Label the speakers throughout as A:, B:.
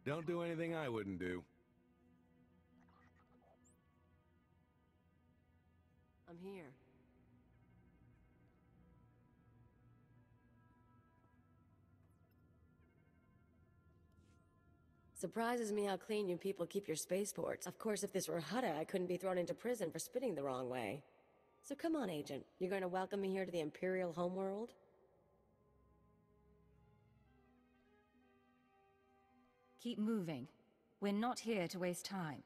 A: Don't do anything I wouldn't do.
B: I'm here. Surprises me how clean you people keep your spaceports. Of course, if this were Hutta, I couldn't be thrown into prison for spitting the wrong way. So come on, Agent. You're going to welcome me here to the Imperial homeworld?
C: Keep moving. We're not here to waste time.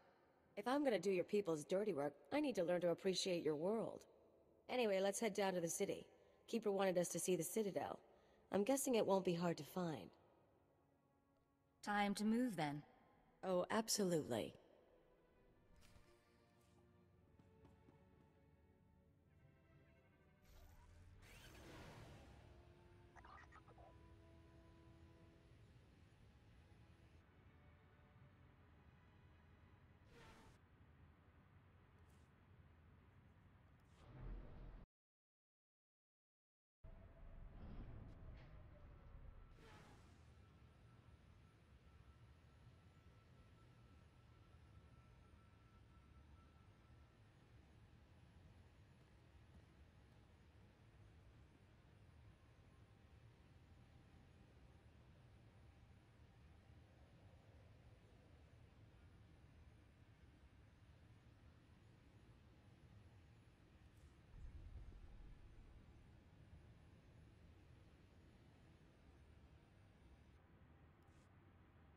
B: If I'm going to do your people's dirty work, I need to learn to appreciate your world. Anyway, let's head down to the city. Keeper wanted us to see the Citadel. I'm guessing it won't be hard to find.
C: Time to move, then.
B: Oh, absolutely.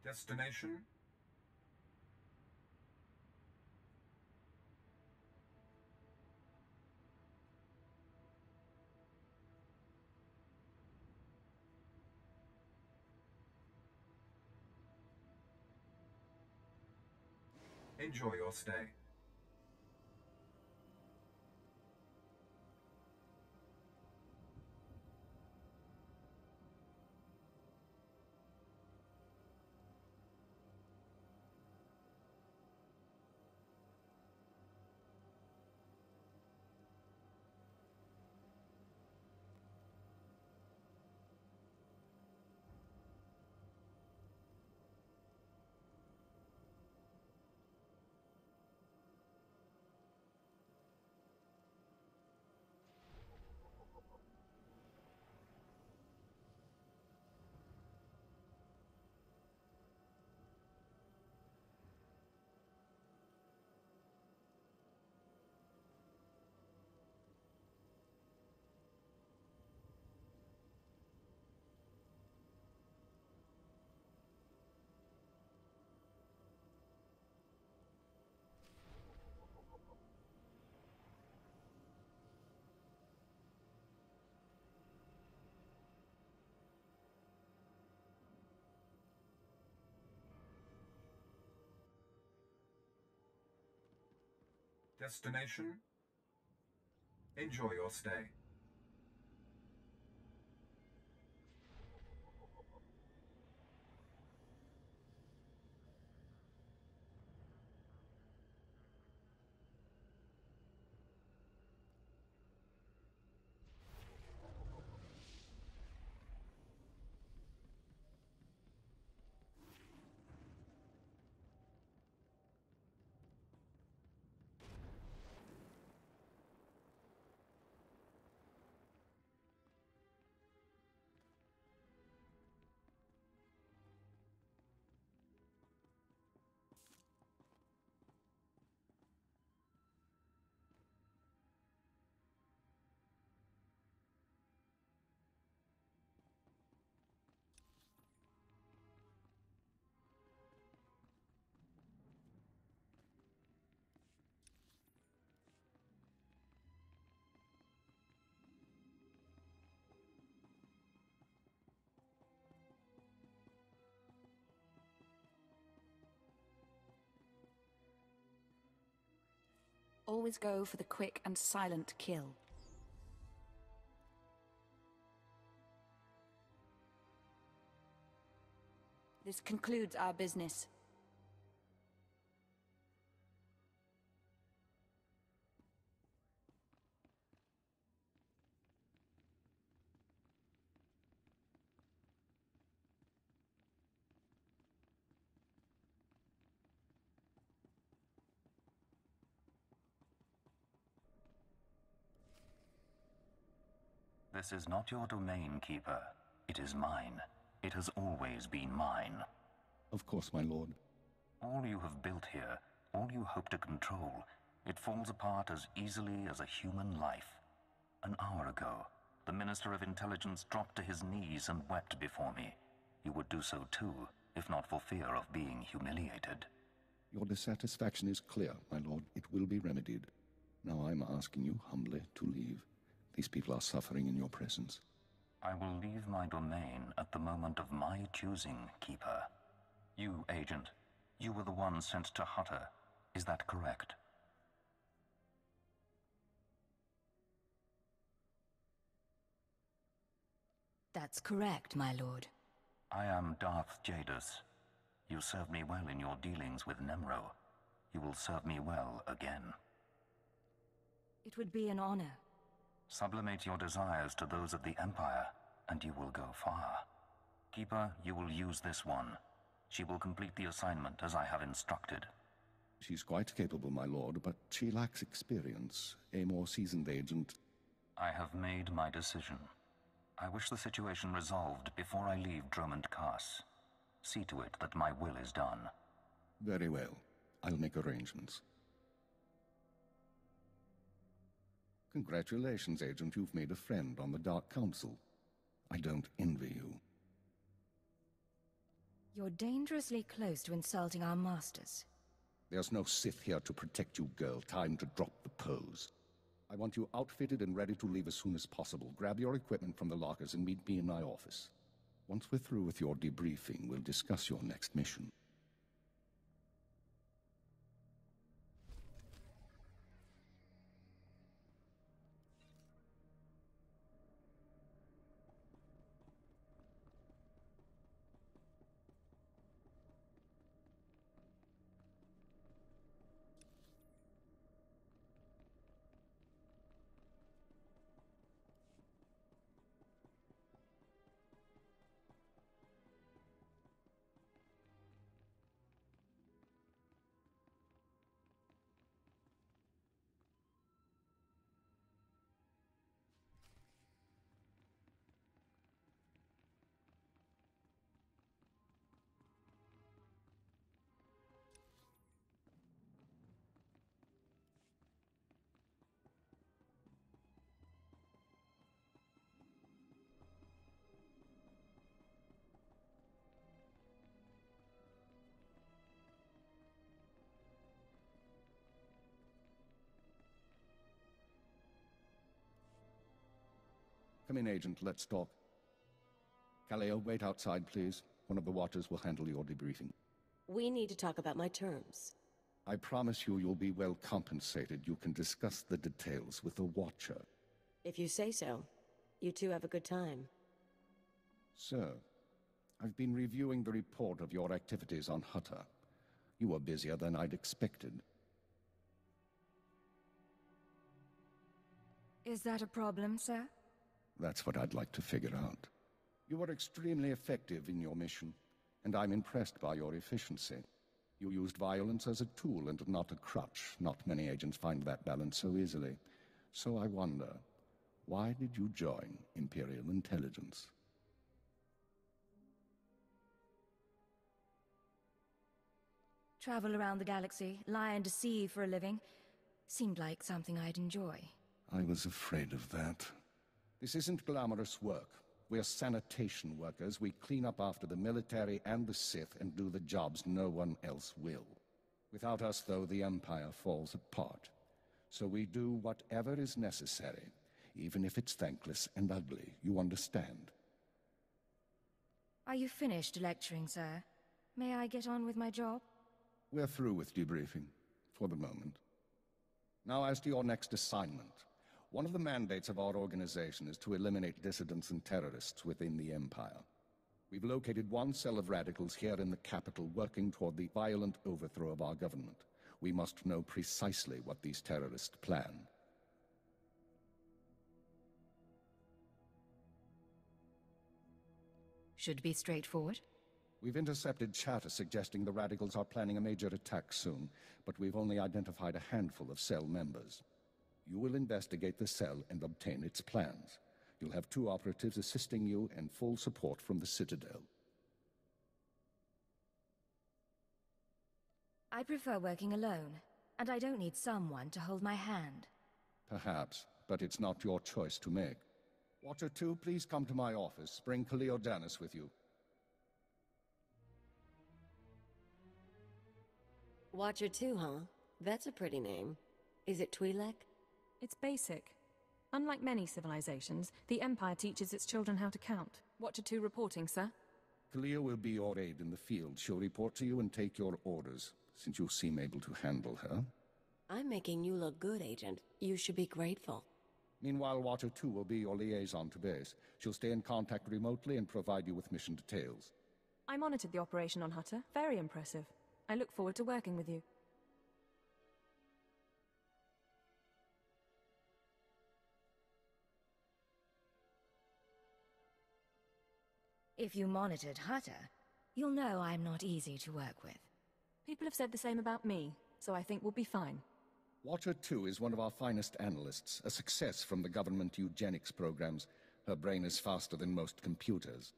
D: Destination? Enjoy your stay. Destination? Enjoy your stay.
C: Always go for the quick and silent kill. This concludes our business.
A: This is not your domain, Keeper. It is mine. It has always been mine.
E: Of course, my lord.
A: All you have built here, all you hope to control, it falls apart as easily as a human life. An hour ago, the Minister of Intelligence dropped to his knees and wept before me. He would do so too, if not for fear of being humiliated.
E: Your dissatisfaction is clear, my lord. It will be remedied. Now I'm asking you humbly to leave. These people are suffering in your presence.
A: I will leave my domain at the moment of my choosing, Keeper. You, Agent, you were the one sent to Hutter. Is that correct?
C: That's correct, my lord.
A: I am Darth Jadus. You served me well in your dealings with Nemro. You will serve me well again.
C: It would be an honor.
A: Sublimate your desires to those of the Empire, and you will go far. Keeper, you will use this one. She will complete the assignment as I have instructed.
E: She's quite capable, my lord, but she lacks experience. A more seasoned agent...
A: I have made my decision. I wish the situation resolved before I leave Dromund Kaas. See to it that my will is done.
E: Very well. I'll make arrangements. Congratulations, Agent. You've made a friend on the Dark Council. I don't envy you.
C: You're dangerously close to insulting our masters.
E: There's no Sith here to protect you, girl. Time to drop the pose. I want you outfitted and ready to leave as soon as possible. Grab your equipment from the lockers and meet me in my office. Once we're through with your debriefing, we'll discuss your next mission. Come in, Agent. Let's talk. Kaleo, wait outside, please. One of the Watchers will handle your debriefing.
B: We need to talk about my terms.
E: I promise you, you'll be well compensated. You can discuss the details with the Watcher.
B: If you say so. You two have a good time.
E: Sir, I've been reviewing the report of your activities on Hutter. You were busier than I'd expected.
C: Is that a problem, sir?
E: That's what I'd like to figure out. You were extremely effective in your mission, and I'm impressed by your efficiency. You used violence as a tool and not a crutch. Not many agents find that balance so easily. So I wonder, why did you join Imperial Intelligence?
C: Travel around the galaxy, lie and deceive for a living. Seemed like something I'd enjoy.
E: I was afraid of that. This isn't glamorous work. We're sanitation workers. We clean up after the military and the Sith and do the jobs no one else will. Without us, though, the Empire falls apart. So we do whatever is necessary, even if it's thankless and ugly. You understand?
C: Are you finished lecturing, sir? May I get on with my job?
E: We're through with debriefing, for the moment. Now as to your next assignment. One of the mandates of our organization is to eliminate dissidents and terrorists within the Empire. We've located one cell of radicals here in the capital working toward the violent overthrow of our government. We must know precisely what these terrorists plan.
C: Should be straightforward.
E: We've intercepted chatter suggesting the radicals are planning a major attack soon, but we've only identified a handful of cell members. You will investigate the cell and obtain its plans. You'll have 2 operatives assisting you and full support from the Citadel.
C: I prefer working alone, and I don't need someone to hold my hand.
E: Perhaps, but it's not your choice to make. Watcher 2, please come to my office. Bring Khalil Danis with you.
B: Watcher 2, huh? That's a pretty name. Is it Twi'lek?
F: It's basic. Unlike many civilizations, the Empire teaches its children how to count. Watcher 2 reporting, sir.
E: Khalil will be your aide in the field. She'll report to you and take your orders, since you seem able to handle her.
B: I'm making you look good, Agent. You should be grateful.
E: Meanwhile, Watcher 2 will be your liaison to base. She'll stay in contact remotely and provide you with mission details.
F: I monitored the operation on Hutter. Very impressive. I look forward to working with you.
C: If you monitored Hutter, you'll know I'm not easy to work with.
F: People have said the same about me, so I think we'll be fine.
E: Watcher 2 is one of our finest analysts, a success from the government eugenics programs. Her brain is faster than most computers.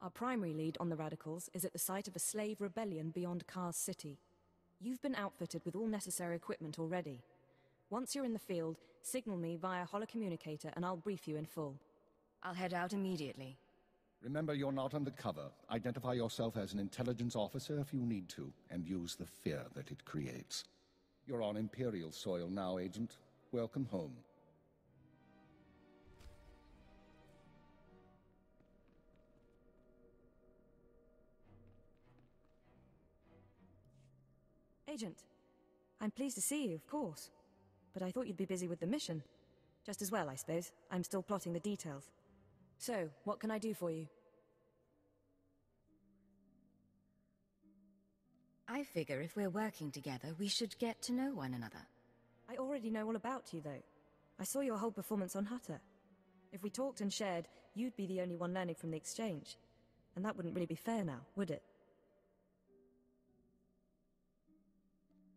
F: Our primary lead on the Radicals is at the site of a slave rebellion beyond Kars City. You've been outfitted with all necessary equipment already. Once you're in the field, signal me via holocommunicator and I'll brief you in full.
C: I'll head out immediately.
E: Remember, you're not undercover. Identify yourself as an intelligence officer if you need to, and use the fear that it creates. You're on Imperial soil now, Agent. Welcome home.
F: Agent, I'm pleased to see you, of course. But I thought you'd be busy with the mission. Just as well, I suppose. I'm still plotting the details. So, what can I do for you?
C: I figure if we're working together, we should get to know one another.
F: I already know all about you, though. I saw your whole performance on Hutter. If we talked and shared, you'd be the only one learning from the exchange. And that wouldn't really be fair now, would it?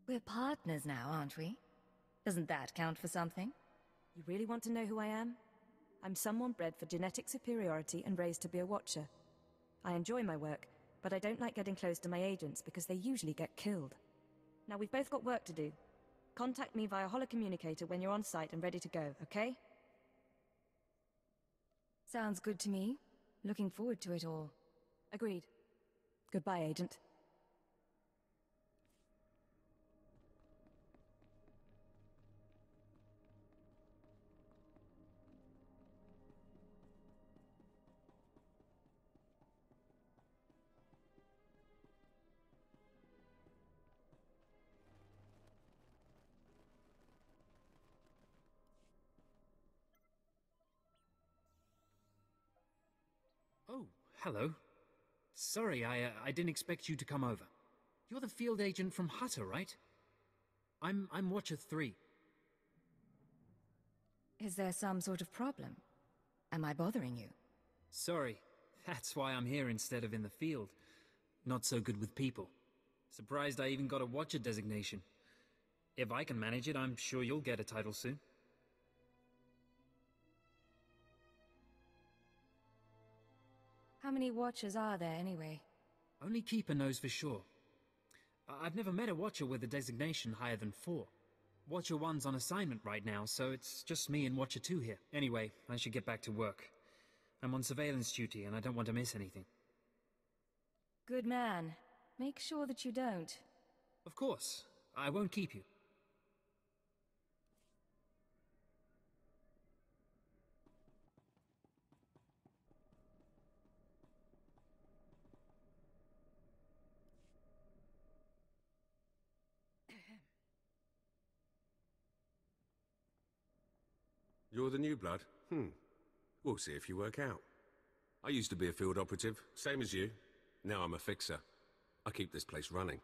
C: We're partners now, aren't we? Doesn't that count for something?
F: You really want to know who I am? I'm someone bred for genetic superiority and raised to be a watcher. I enjoy my work, but I don't like getting close to my agents because they usually get killed. Now we've both got work to do. Contact me via holocommunicator when you're on site and ready to go, okay?
C: Sounds good to me. Looking forward to it all.
F: Agreed. Goodbye, Agent.
G: Oh, hello. Sorry, I didn't expect you to come over. You're the field agent from Hutter, right? I'm Watcher 3.
C: Is there some sort of problem? Am I bothering you?
G: Sorry, that's why I'm here instead of in the field. Not so good with people. Surprised I even got a Watcher designation. If I can manage it, I'm sure you'll get a title soon.
C: How many Watchers are there, anyway?
G: Only Keeper knows for sure. I've never met a Watcher with a designation higher than 4. Watcher 1's on assignment right now, so it's just me and Watcher 2 here. Anyway, I should get back to work. I'm on surveillance duty, and I don't want to miss anything.
C: Good man. Make sure that you don't.
G: Of course. I won't keep you.
H: You're the new blood? We'll see if you work out. I used to be a field operative, same as you. Now I'm a fixer. I keep this place running.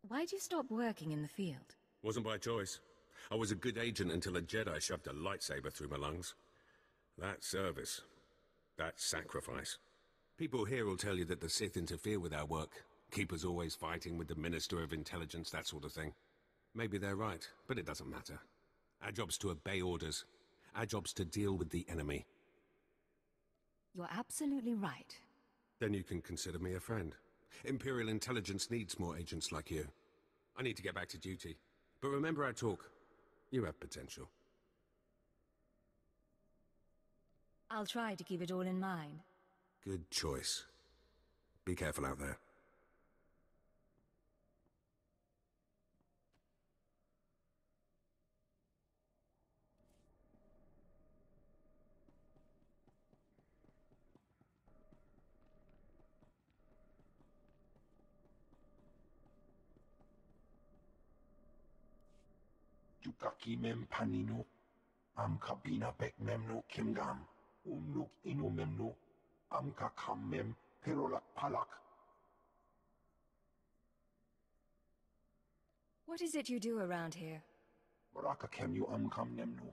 C: Why'd you stop working in the field?
H: Wasn't by choice. I was a good agent until a Jedi shoved a lightsaber through my lungs. That's service. That's sacrifice. People here will tell you that the Sith interfere with our work. Keepers always fighting with the Minister of Intelligence, that sort of thing. Maybe they're right, but it doesn't matter. Our job's to obey orders. Our job's to deal with the enemy.
C: You're absolutely right.
H: Then you can consider me a friend. Imperial intelligence needs more agents like you. I need to get back to duty. But remember our talk. You have potential.
C: I'll try to keep it all in mind.
H: Good choice. Be careful out there.
I: Jukaki mem panino, am kabina bek memno kimgam, nuk ino memno, am kakam mem perolak palak.
C: What is it you do around here?
I: Baraka kem you am kam nemno,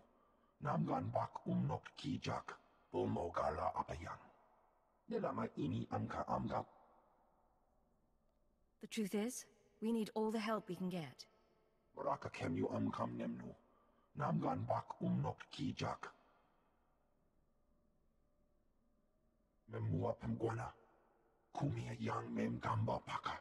I: namgan bak nok kijak, bomogala apayang. Nelama ini amka amgap.
C: The truth is, we need all the help we can get.
I: Baraka kem you am kam nemno, namgan bak nok kijak. Memua pemguana, kumia yang mem gamba paka.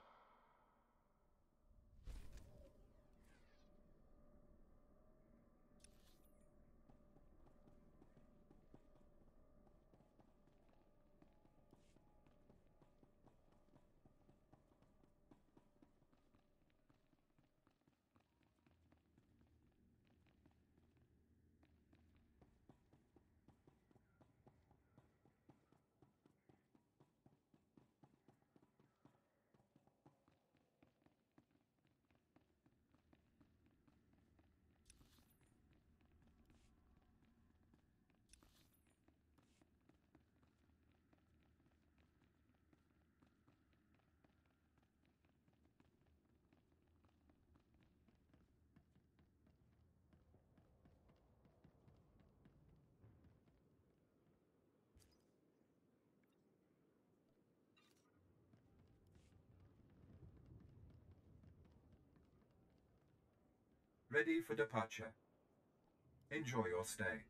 D: Ready for departure. Enjoy your stay.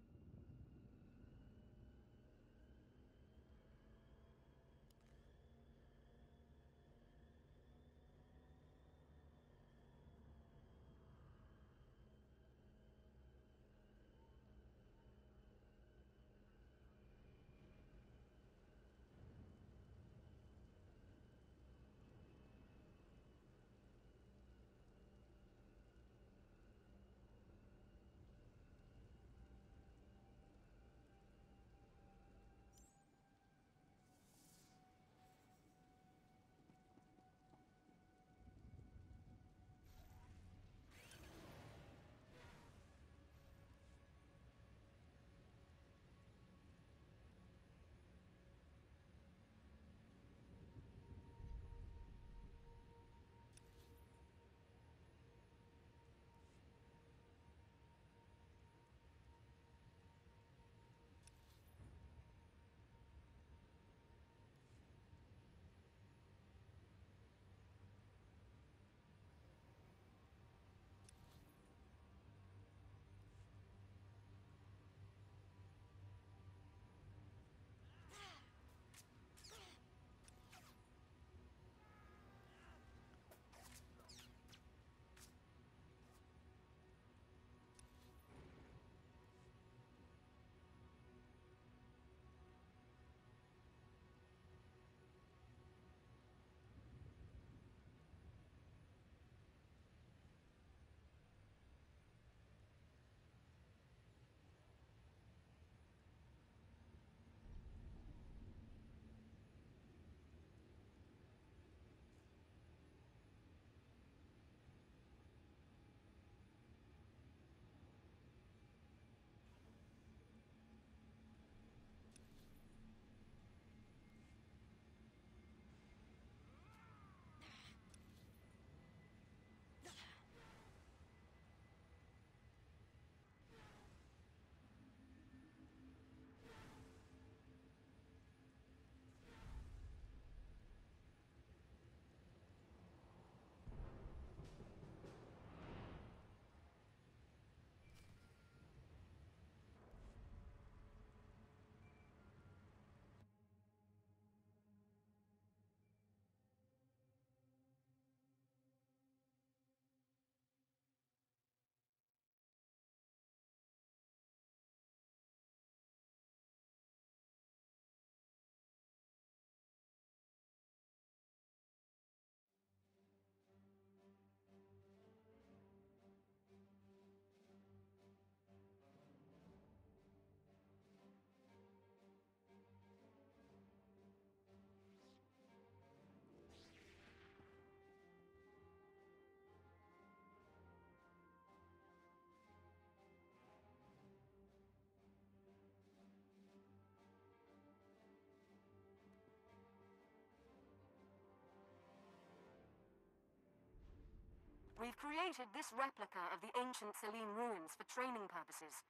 J: We've created this replica of the ancient Selene ruins for training purposes.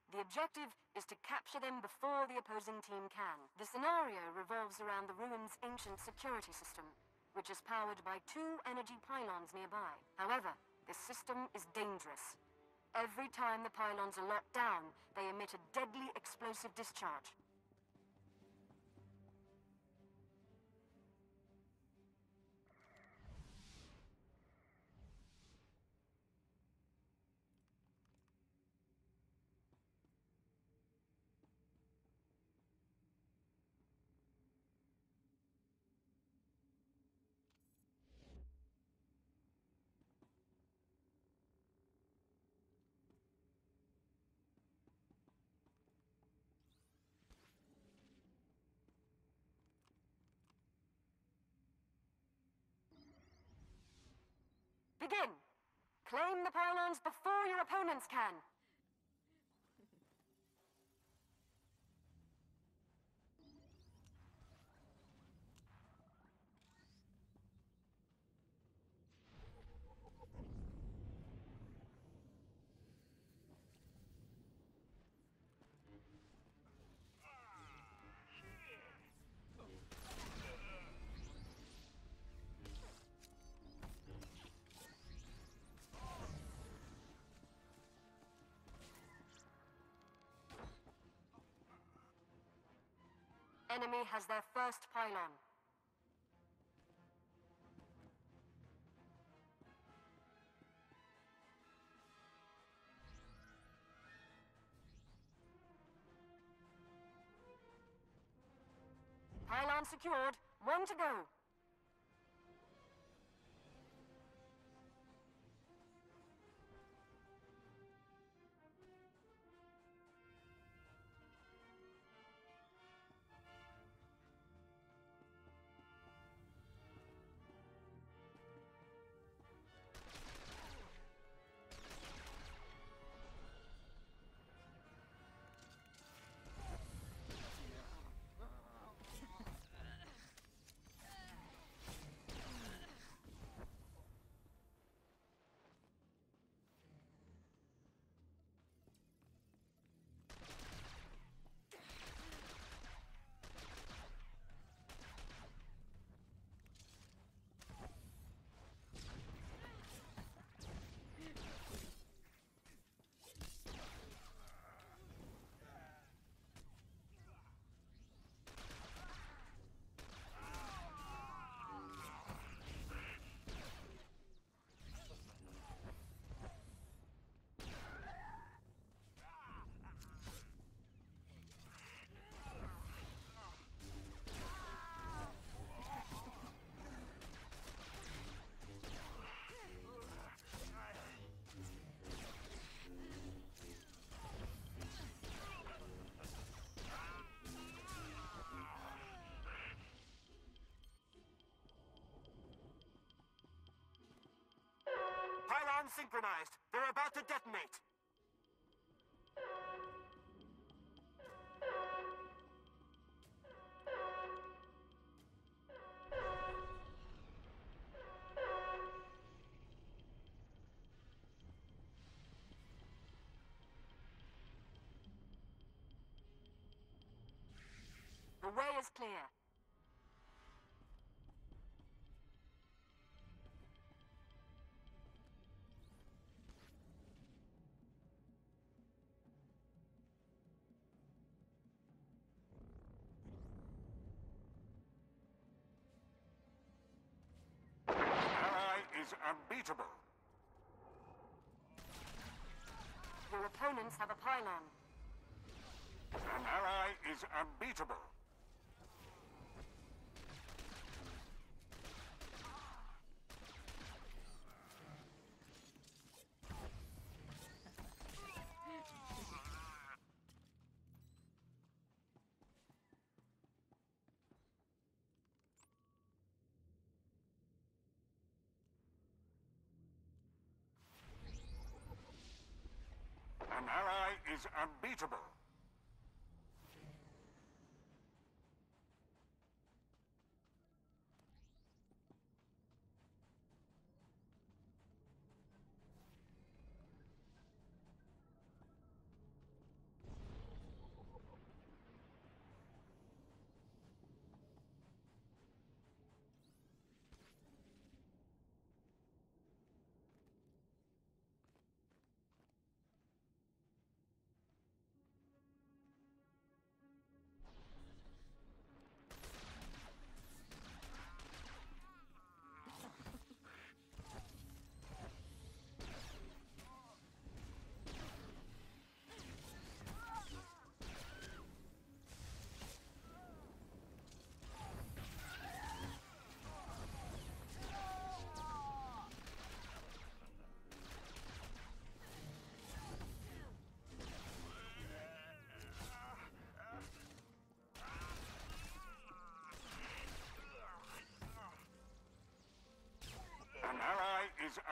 J: The objective is to capture them before the opposing team can. The scenario revolves around the ruins' ancient security system, which is powered by 2 energy pylons nearby. However, this system is dangerous. Every time the pylons are locked down, they emit a deadly explosive discharge. Begin! Claim the pylons before your opponents can! Enemy has their first pylon. Pylon secured. 1 to go. Pylons synchronized. They're about to detonate. The way is clear.
I: Is unbeatable.
J: Your opponents have a pylon.
I: An ally is unbeatable. An ally is unbeatable.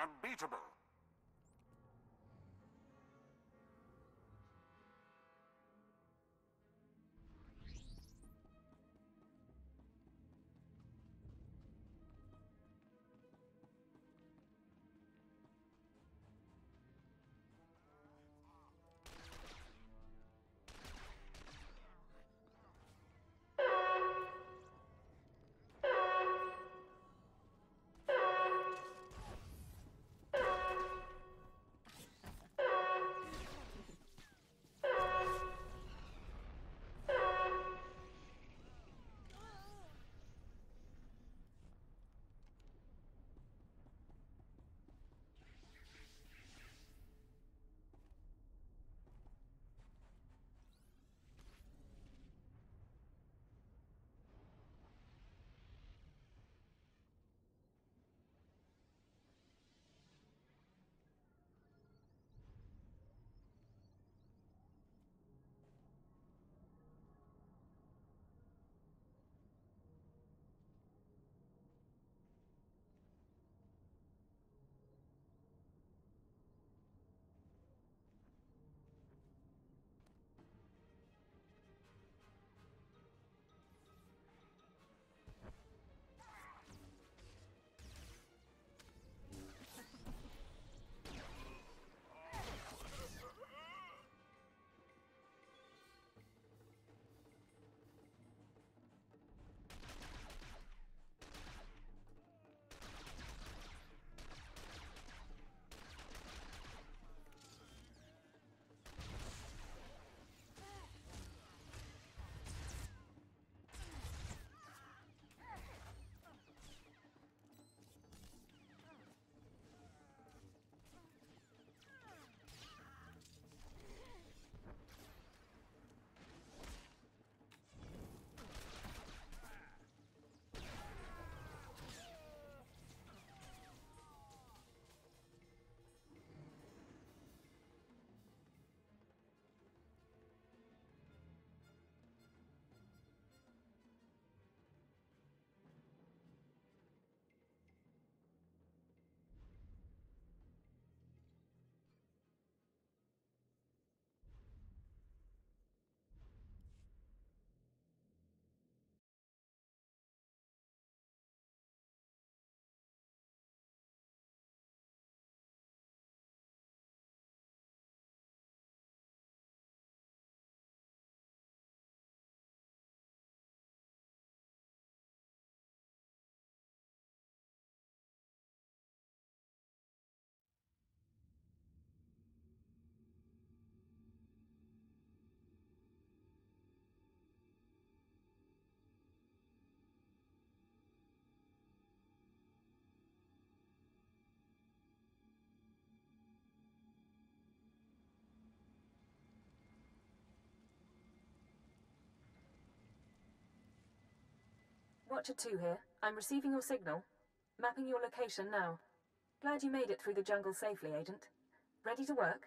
K: unbeatable.
F: Watcher 2 here. I'm receiving your signal. Mapping your location now. Glad you made it through the jungle safely, Agent. Ready to work?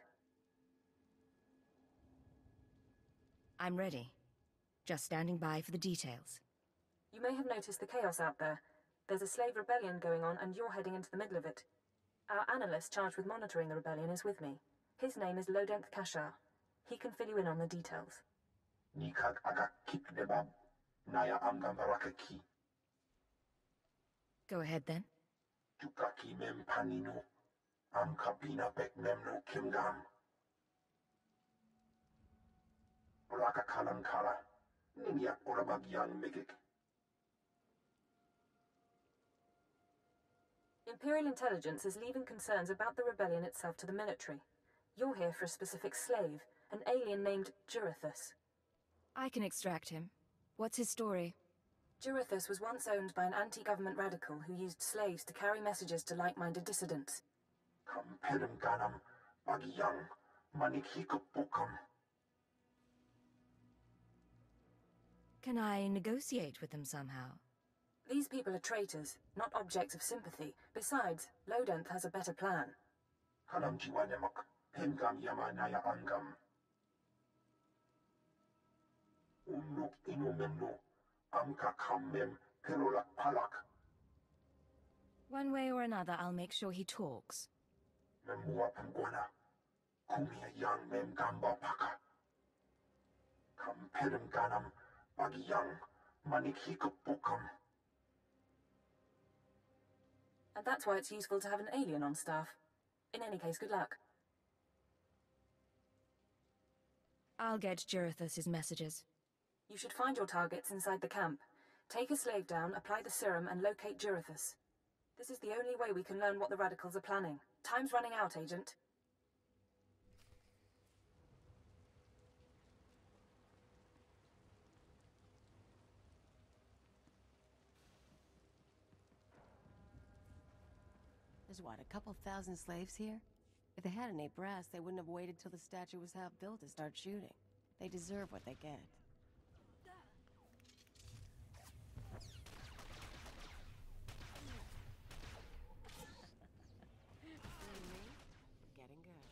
C: I'm ready. Just standing by for the details.
F: You may have noticed the chaos out there. There's a slave rebellion going on, and you're heading into the middle of it. Our analyst charged with monitoring the rebellion is with me. His name is Lodenth Kashar. He can fill you in on the details.
I: Nikag aga kip debab. Naya amgam barakaki.
C: Go ahead then.
I: Tukaki mem panino. Am kabina bek memno kimgam. Raka kalan kala. Ninya orabag yang megik.
F: Imperial intelligence is leaving concerns about the rebellion itself to the military. You're here for a specific slave, an alien named Jurithus.
C: I can extract him. What's his story?
F: Jurithus was once owned by an anti-government radical who used slaves to carry messages to like-minded dissidents.
I: Kamperim ganam bagyang manikikapukam.
C: Can I negotiate with them somehow?
F: These people are traitors, not objects of sympathy. Besides, Lodenth has a better plan.
I: Kanam jiwanemak. Hemgam yamanaya angam. Unuk inumemno. Amka kammem perolak palak.
C: One way or another, I'll make sure he talks.
I: Memua pangwana. Kumia yang mem gamba paka. Kampelem ganam bagi yang manik hikapukam.
F: And that's why it's useful to have an alien on staff. In any case, good luck.
C: I'll get Jurithus' messages.
F: You should find your targets inside the camp. Take a slave down, apply the serum, and locate Jurithus. This is the only way we can learn what the Radicals are planning. Time's running out, Agent.
B: There's what, a couple thousand slaves here? If they had any brass, they wouldn't have waited till the statue was half built to start shooting. They deserve what they get. Getting good.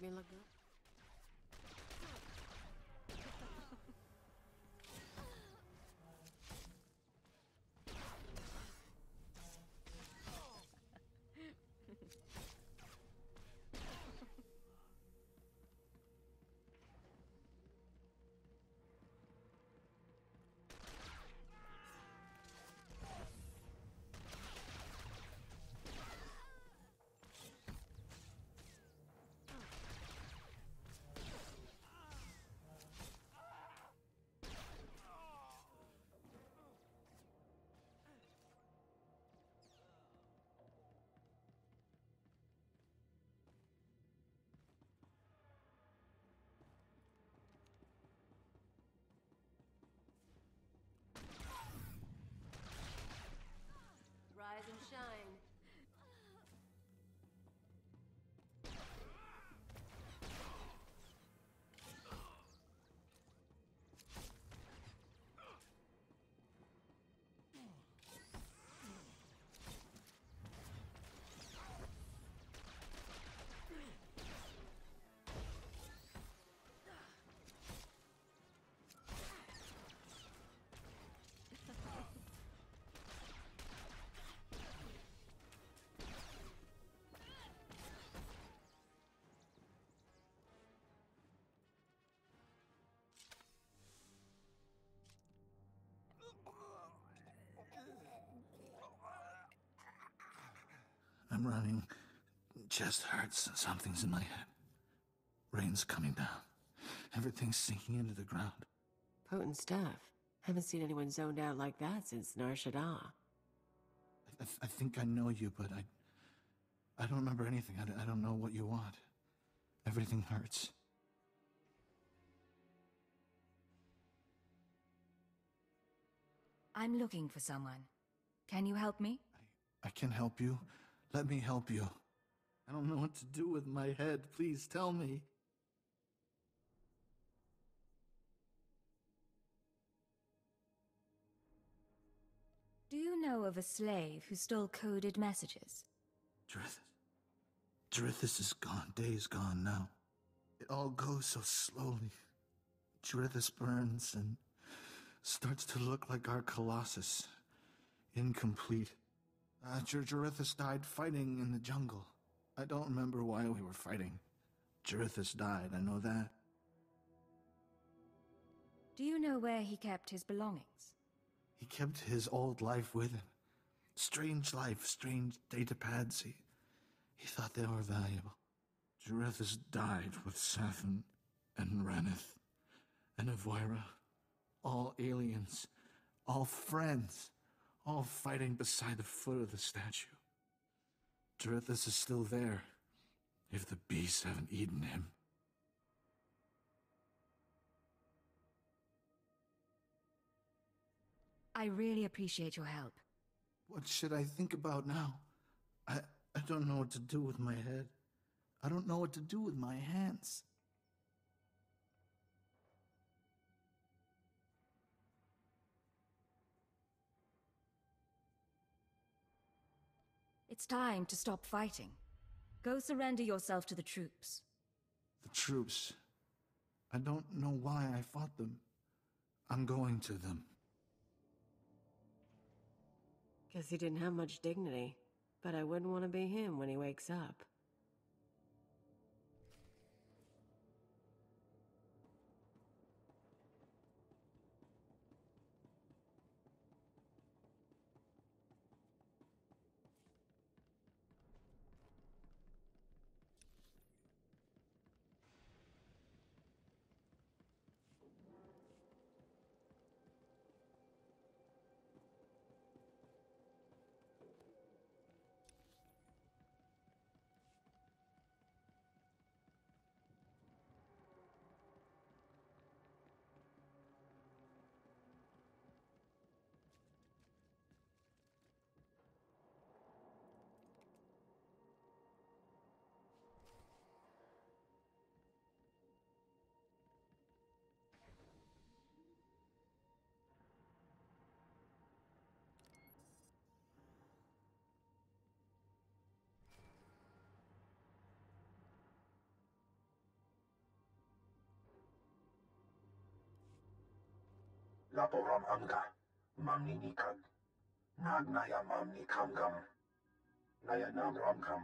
B: Me look good? Rise and shine.
K: I'm running. Chest hurts and something's in my head. Rain's coming down. Everything's sinking into the ground.
B: Potent stuff. Haven't seen anyone zoned out like that since Nar Shaddaa.
K: I think I know you, but I don't remember anything. I don't know what you want. Everything hurts.
C: I'm looking for someone. Can you help me?
K: I can help you. Let me help you. I don't know what to do with my head. Please tell me.
C: Do you know of a slave who stole coded messages?
K: Drithis is gone. Days gone now. It all goes so slowly. Drithis burns and starts to look like our Colossus. Incomplete. Drithis died fighting in the jungle. I don't remember why we were fighting. Drithis died, I know that.
C: Do you know where he kept his belongings?
K: He kept his old life with him. Strange life, strange datapads. He thought they were valuable. Drithis died with Sathan and Ranith and Avoira. All aliens, all friends, all fighting beside the foot of the statue. Drithis is still there, if the beasts haven't eaten him.
C: I really appreciate your help.
K: What should I think about now? I don't know what to do with my head. I don't know what to do with my hands.
C: It's time to stop fighting. Go surrender yourself to the troops.
K: The troops. I don't know why I fought them. I'm going to them.
B: Guess he didn't have much dignity, but I wouldn't want to be him when he wakes up.
I: Laporam amka, mamni nikag. Nagnaya mamni kamgam. Naya nam ramkam.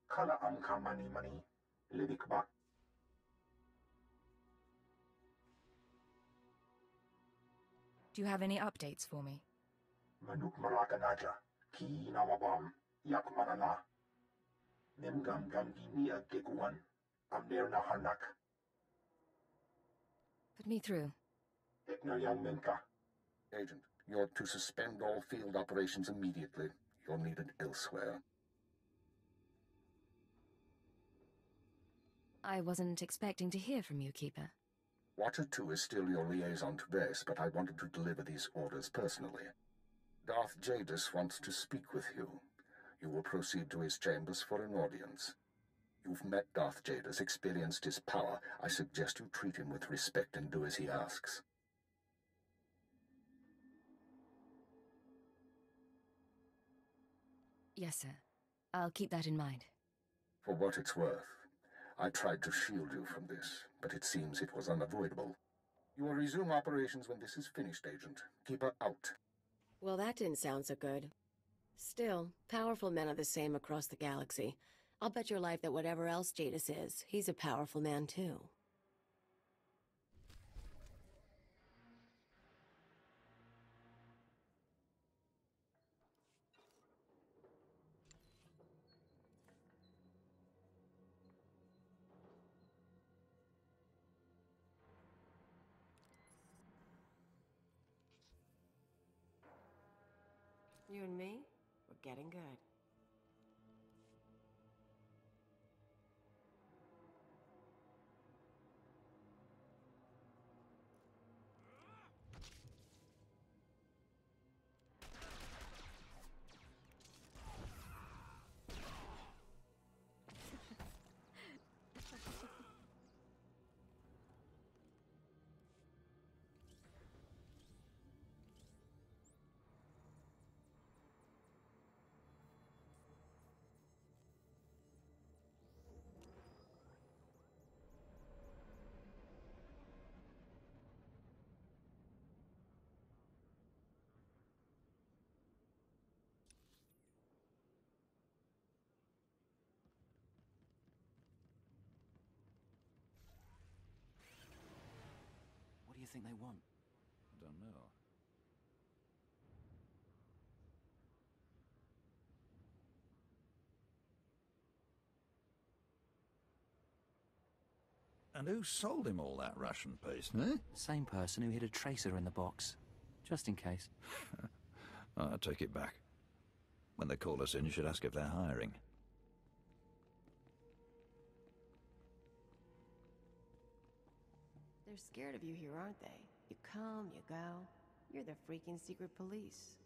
I: Kala amka mani mani. Libikbak.
C: Do you have any updates for me?
I: Manuk marakanaja. Ki nawabam. Yak manala. Nemgam gamgi niya gekuan. Amner na hanak.
C: Put me through.
I: Ekna yang menka.
E: Agent, you're to suspend all field operations immediately. You're needed elsewhere.
C: I wasn't expecting to hear from you, Keeper.
E: Watcher 2 is still your liaison to base, but I wanted to deliver these orders personally. Darth Jadis wants to speak with you. You will proceed to his chambers for an audience. You've met Darth Jadis, experienced his power. I suggest you treat him with respect and do as he asks.
C: Yes, sir. I'll keep that in mind.
E: For what it's worth, I tried to shield you from this, but it seems it was unavoidable. You will resume operations when this is finished, Agent. Keep her out.
B: Well, that didn't sound so good. Still, powerful men are the same across the galaxy. I'll bet your life that whatever else Jadis is, he's a powerful man too. You and me, we're getting good.
L: What do you think they want?
M: Don't know. And who sold him all that Russian paste, eh?
L: Same person who hid a tracer in the box. Just in case.
M: I take it back. When they call us in, you should ask if they're hiring.
B: They're scared of you here, aren't they? You come, you go. You're the freaking secret police.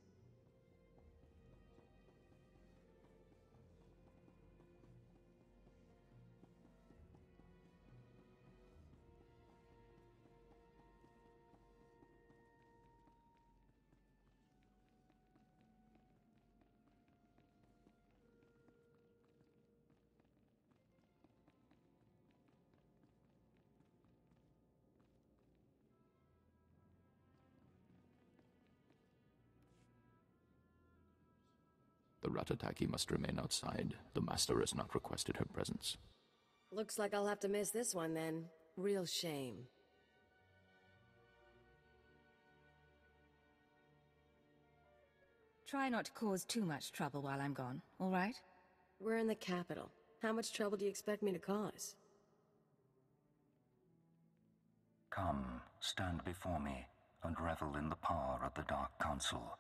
N: The Ratataki must remain outside. The Master has not requested her presence.
B: Looks like I'll have to miss this one then. Real shame.
C: Try not to cause too much trouble while I'm gone, all right?
B: We're in the capital. How much trouble do you expect me to cause?
A: Come, stand before me, and revel in the power of the Dark Council.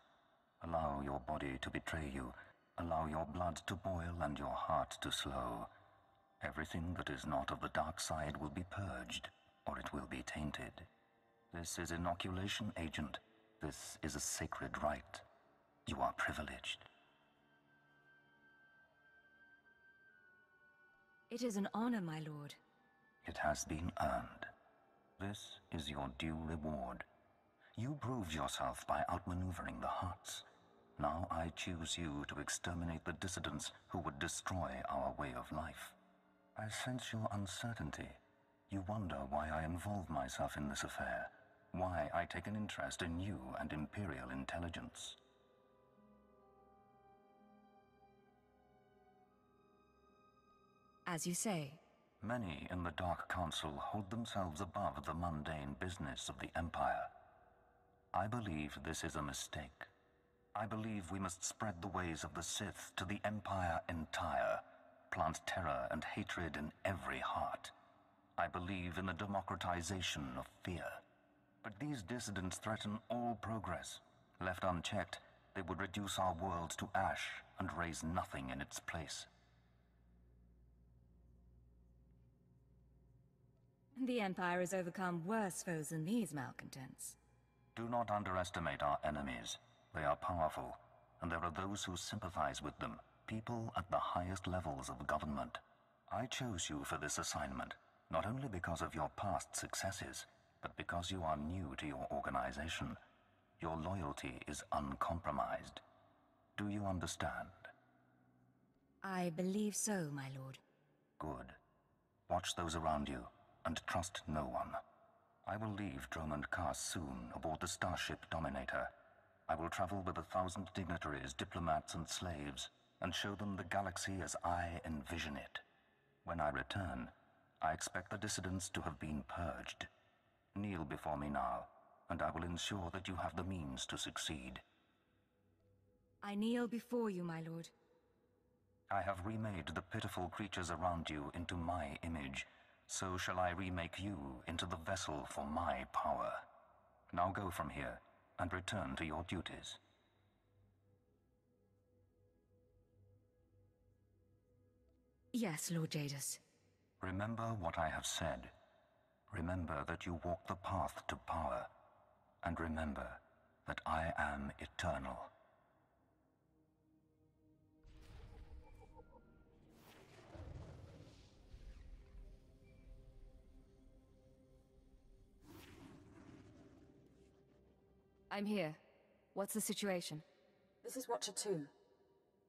A: Allow your body to betray you. Allow your blood to boil and your heart to slow. Everything that is not of the dark side will be purged, or it will be tainted. This is inoculation, Agent. This is a sacred rite. You are privileged.
C: It is an honor, my lord.
A: It has been earned. This is your due reward. You proved yourself by outmaneuvering the Huts. Now I choose you to exterminate the dissidents who would destroy our way of life. I sense your uncertainty. You wonder why I involve myself in this affair, why I take an interest in you and Imperial intelligence.
C: As you say.
A: Many in the Dark Council hold themselves above the mundane business of the Empire. I believe this is a mistake. I believe we must spread the ways of the Sith to the Empire entire, plant terror and hatred in every heart. I believe in the democratization of fear. But these dissidents threaten all progress. Left unchecked, they would reduce our world to ash and raise nothing in its place.
C: The Empire has overcome worse foes than these malcontents.
A: Do not underestimate our enemies. They are powerful, and there are those who sympathize with them, people at the highest levels of government. I chose you for this assignment, not only because of your past successes, but because you are new to your organization. Your loyalty is uncompromised. Do you understand?
C: I believe so, my lord.
A: Good. Watch those around you, and trust no one. I will leave Dromund Kaas soon aboard the starship Dominator. I will travel with 1,000 dignitaries, diplomats, and slaves, and show them the galaxy as I envision it. When I return, I expect the dissidents to have been purged. Kneel before me now, and I will ensure that you have the means to succeed.
C: I kneel before you, my lord.
A: I have remade the pitiful creatures around you into my image. So shall I remake you into the vessel for my power. Now go from here, and return to your duties.
C: Yes, Lord Jadis.
A: Remember what I have said. Remember that you walk the path to power. And remember that I am eternal.
F: I'm here. What's the situation? This is Watcher 2.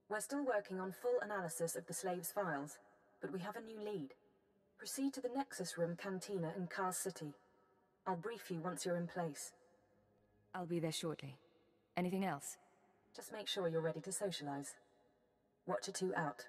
F: We're still working on full analysis of the slaves' files, but we have a new lead. Proceed to the Nexus Room Cantina in Cars City. I'll brief you once you're in place. I'll be there shortly. Anything else? Just make sure you're ready to socialize. Watcher 2 out.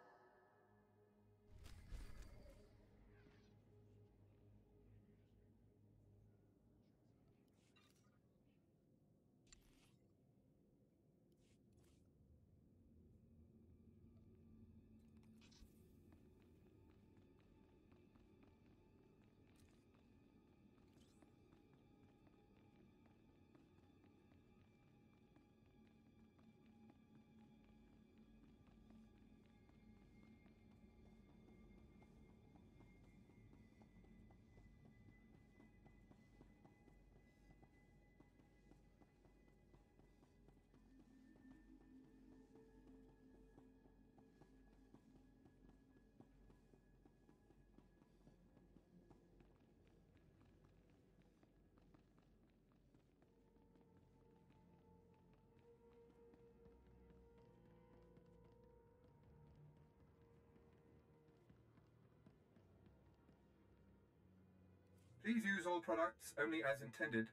D: Please use all products only as intended.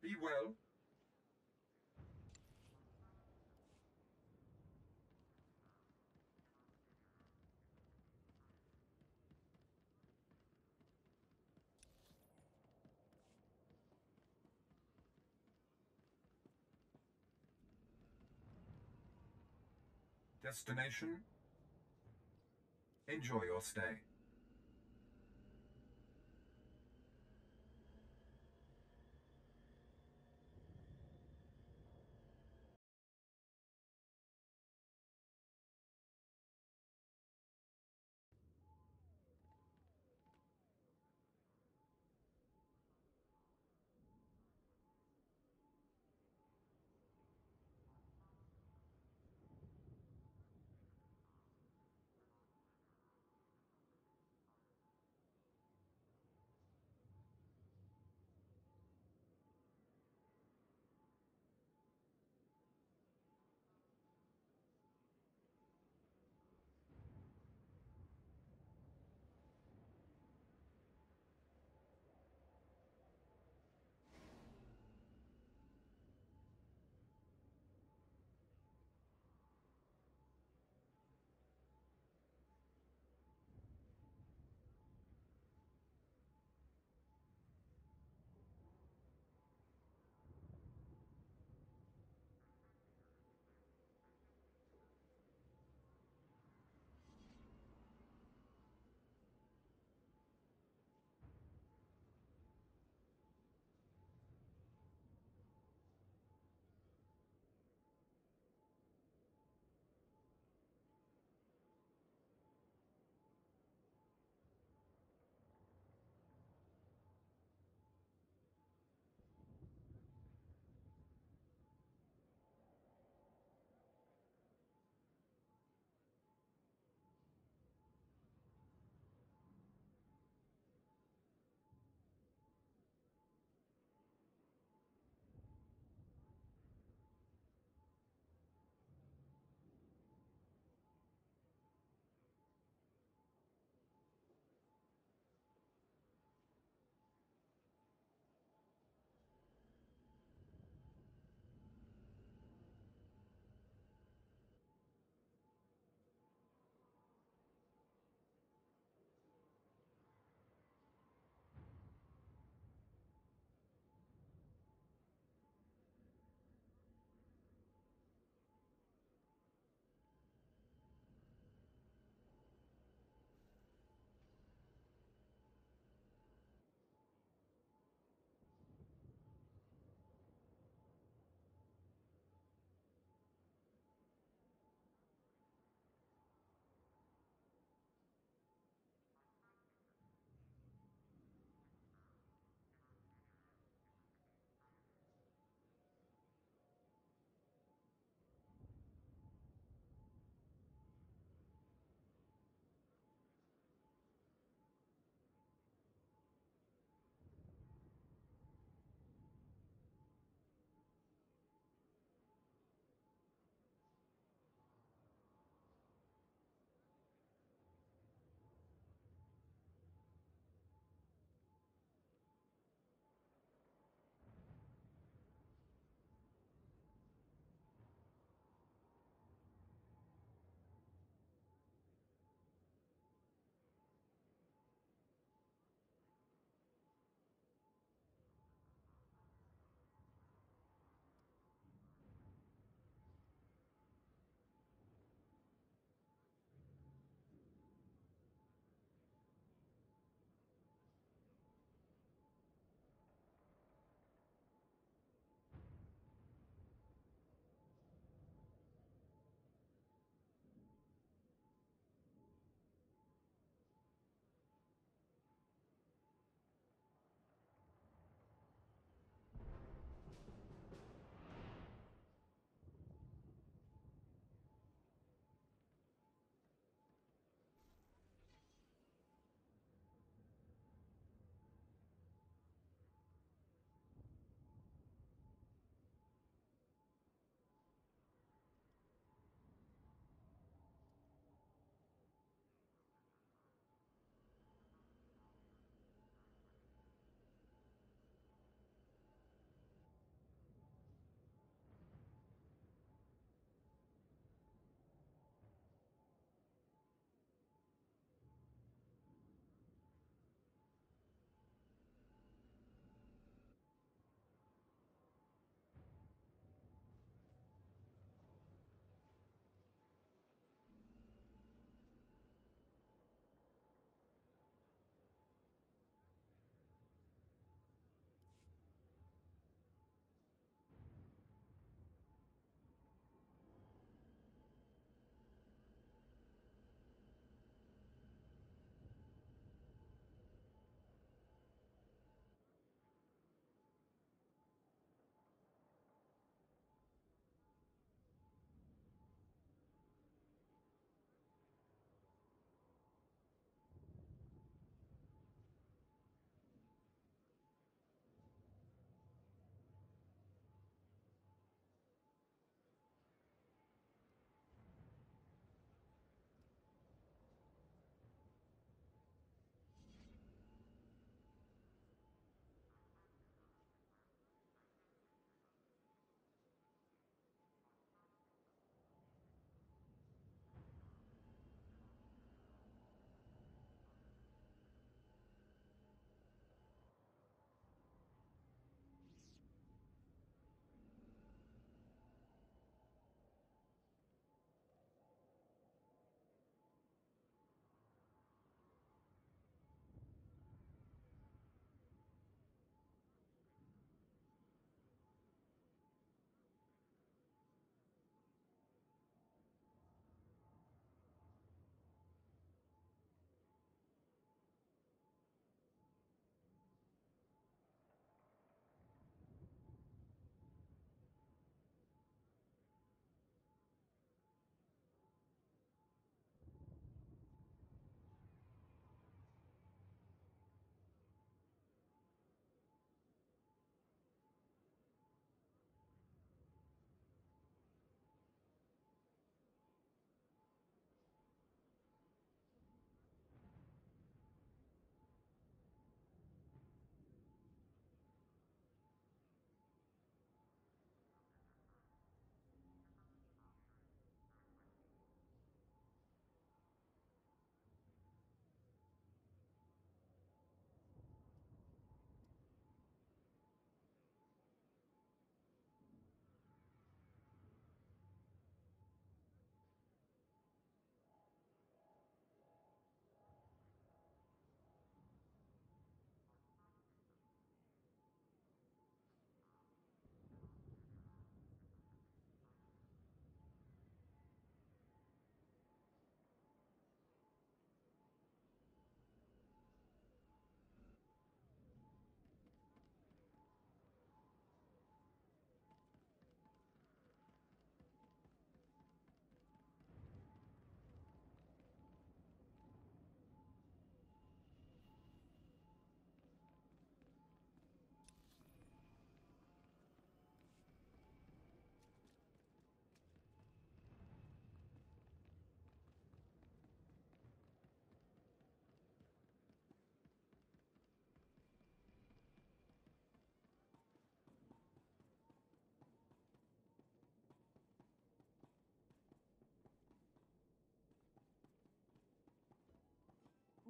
D: Be well. Destination? Enjoy your stay.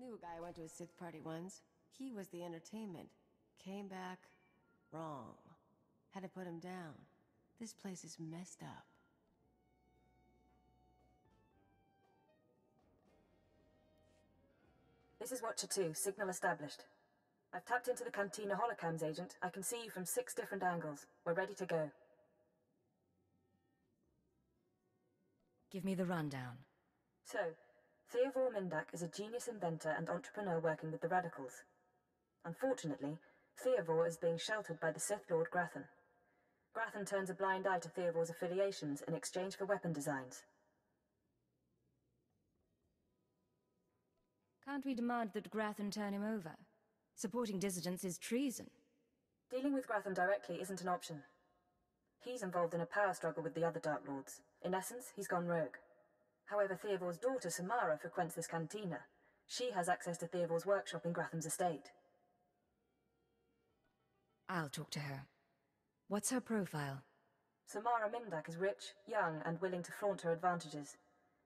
B: Knew a guy I went to a Sith party once. He was the entertainment. Came back wrong. Had to put him down. This place is messed up.
F: This is Watcher 2, signal established. I've tapped into the Cantina holocams, Agent. I can see you from 6 different angles. We're ready to go.
C: Give me the rundown.
F: So, Theodore Mindak is a genius inventor and entrepreneur working with the Radicals. Unfortunately, Theodore is being sheltered by the Sith Lord Grathan. Grathan turns a blind eye to Theodore's affiliations in exchange for weapon designs.
C: Can't we demand that Grathan turn him over? Supporting dissidents is treason.
F: Dealing with Grathan directly isn't an option. He's involved in a power struggle with the other Dark Lords. In essence, he's gone rogue. However, Theodore's daughter, Samara, frequents this cantina. She has access to Theodore's workshop in Grathan's estate.
C: I'll talk to her. What's her profile?
F: Samara Mindak is rich, young, and willing to flaunt her advantages.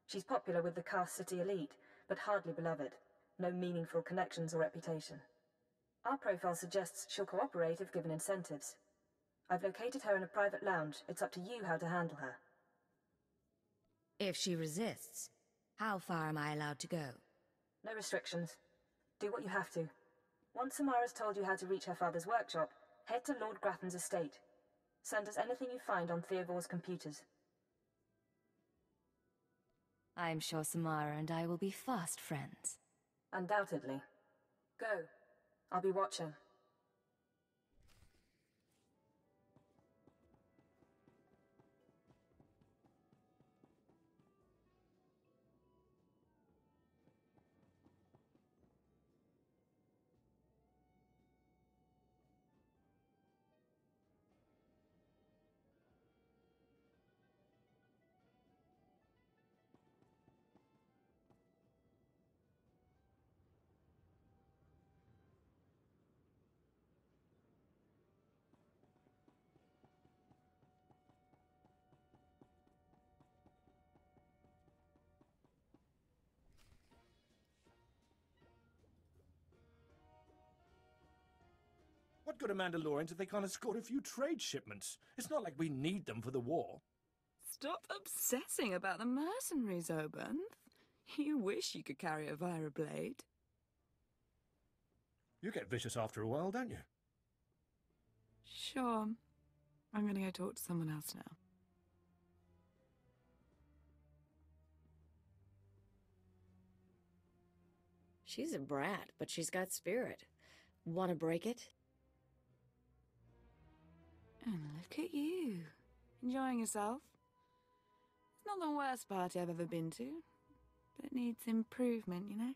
F: She's popular with the Caste City elite, but hardly beloved. No meaningful connections or reputation. Our profile suggests she'll cooperate if given incentives. I've located her in a private lounge. It's up to you how to handle her.
C: If she resists, how far am I allowed to go?
F: No restrictions. Do what you have to. Once Samara's told you how to reach her father's workshop, head to Lord Grathan's estate. Send us anything you find on Theodore's computers.
C: I'm sure Samara and I will be fast friends.
F: Undoubtedly. Go. I'll be watching.
O: What good are Mandalorians if they can't escort a few trade shipments? It's not like we need them for the war.
P: Stop obsessing about the mercenaries, Obanth. You wish you could carry a Vira blade.
O: You get vicious after a while, don't you?
P: Sure. I'm gonna go talk to someone else now.
B: She's a brat, but she's got spirit. Want to break it?
P: And look at you. Enjoying yourself? It's not the worst party I've ever been to, but it needs improvement, you know?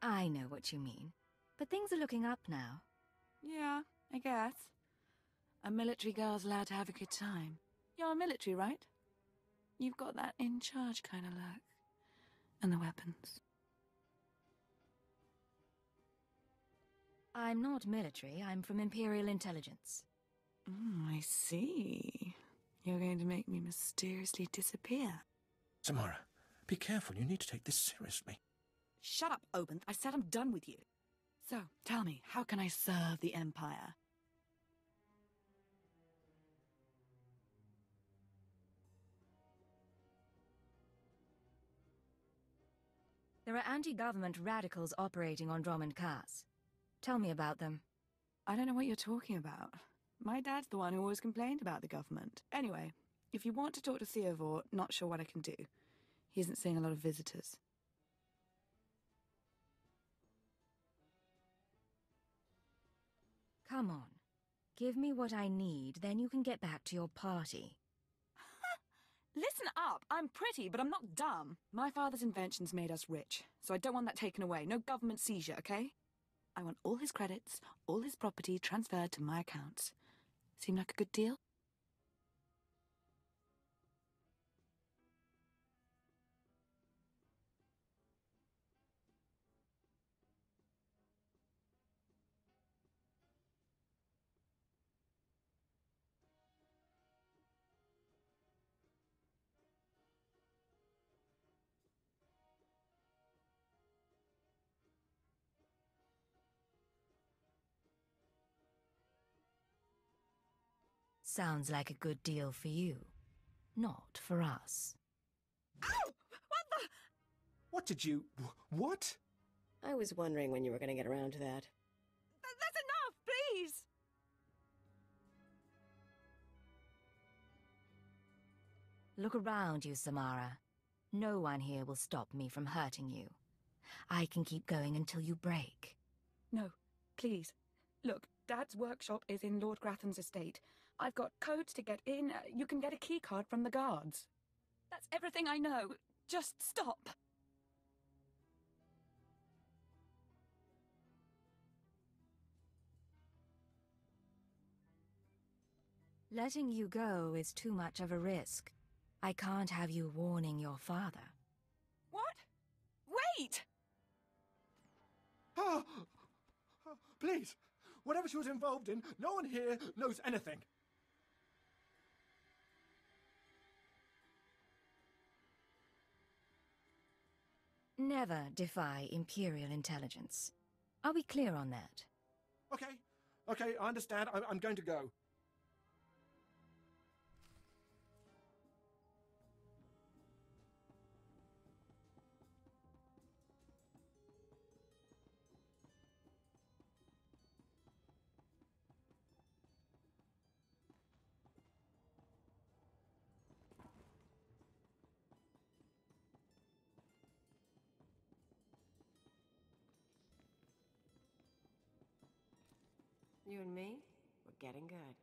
C: I know what you mean, but things are looking up now.
P: Yeah, I guess. A military girl's allowed to have a good time. You're military, right? You've got that in-charge kind of look. And the weapons.
C: I'm not military, I'm from Imperial Intelligence.
P: I see. You're going to make me mysteriously disappear.
O: Samara, be careful. You need to take this seriously.
P: Shut up, Obanth. I said I'm done with you. So, tell me, how can I serve the Empire?
C: There are anti-government radicals operating on Drummond Cass. Tell me about them.
P: I don't know what you're talking about. My dad's the one who always complained about the government. Anyway, if you want to talk to Theodore, not sure what I can do. He isn't seeing a lot of visitors.
C: Come on. Give me what I need, then you can get back to your party.
P: Listen up! I'm pretty, but I'm not dumb. My father's inventions made us rich, so I don't want that taken away. No government seizure, okay? I want all his credits, all his property transferred to my accounts. Seem like a good deal?
C: Sounds like a good deal for you. Not for us.
P: Ow! What the?
O: What did you... what?
B: I was wondering when you were going to get around to that.
P: That's enough, please!
C: Look around you, Samara. No one here will stop me from hurting you. I can keep going until you break.
P: No, please. Look, Dad's workshop is in Lord Gratham's estate. I've got codes to get in. You can get a keycard from the guards. That's everything I know. Just stop.
C: Letting you go is too much of a risk. I can't have you warning your father.
P: What? Wait!
O: Please! Whatever she was involved in, no one here knows anything.
C: Never defy Imperial intelligence. Are we clear on that?
O: Okay, I understand. I'm going to go.
B: You and me, we're getting good.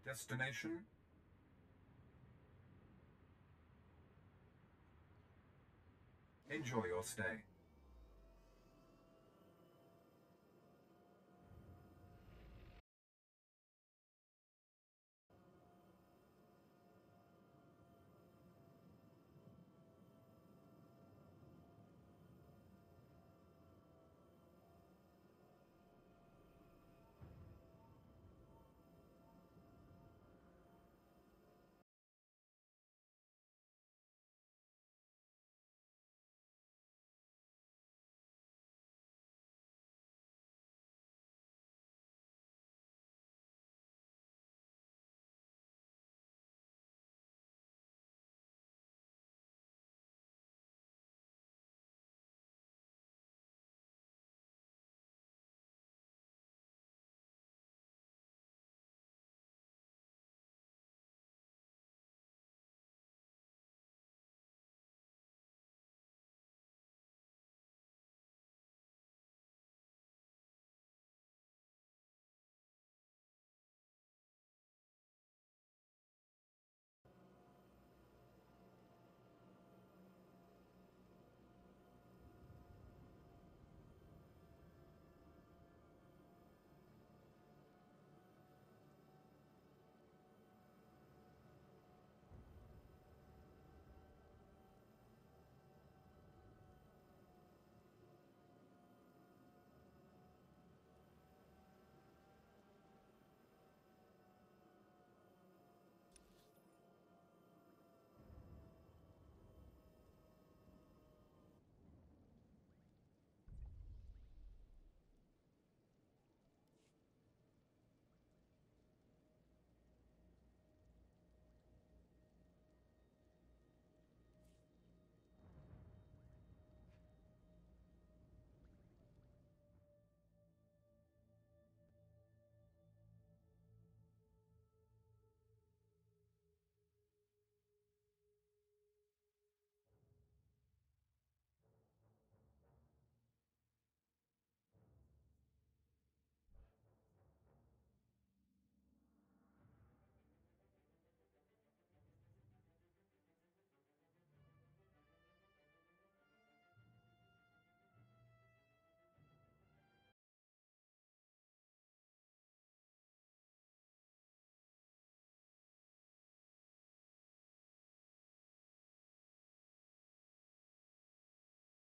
D: Destination? Enjoy your stay.